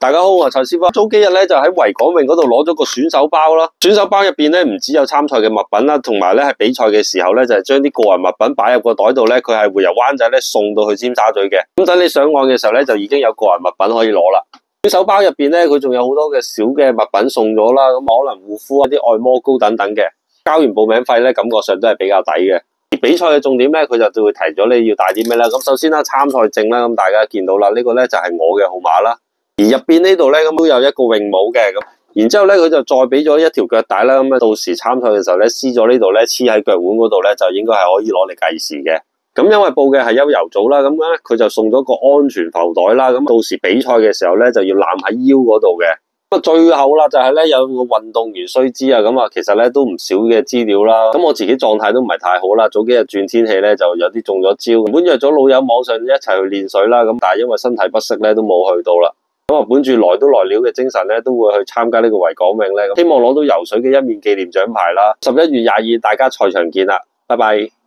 大家好，我係蔡師傅。早幾日咧就喺維港泳嗰度攞咗個選手包啦。選手包入邊咧唔只有參賽嘅物品啦，同埋咧係比賽嘅時候咧就係將啲個人物品擺入個袋度咧，佢係會由灣仔咧送到去尖沙咀嘅。咁等你上岸嘅時候咧就已經有個人物品可以攞啦。選手包入邊咧佢仲有好多嘅小嘅物品送咗啦，咁可能護膚啊、啲按摩膏等等嘅。交完報名費咧，感覺上都係比較抵嘅。比賽嘅重點咧，佢就會提咗你要帶啲咩啦。咁首先啦，參賽證啦，咁大家見到啦，呢個咧就係我嘅號碼啦。而入邊呢度咧，咁都有一個泳帽嘅，咁然之後咧，佢就再俾咗一條腳帶啦。咁啊，到時參賽嘅時候咧，撕咗呢度咧，黐喺腳腕嗰度咧，就應該係可以攞嚟計時嘅。咁因為報嘅係悠遊組啦，咁咧佢就送咗個安全浮袋啦。咁到時比賽嘅時候咧，就要攬喺腰嗰度嘅。咁啊，最後啦，就係咧有個運動員須知啊。咁啊，其實咧都唔少嘅資料啦。咁我自己狀態都唔係太好啦，早幾日轉天氣咧，就有啲中咗招。本約咗老友網上一齊去練水啦，咁但係因為身體不適咧，都冇去到啦。咁啊，本住來都來了嘅精神咧，都會去參加呢個維港泳咧，希望攞到游水嘅一面紀念獎牌啦。11月22大家賽場見啦，拜拜。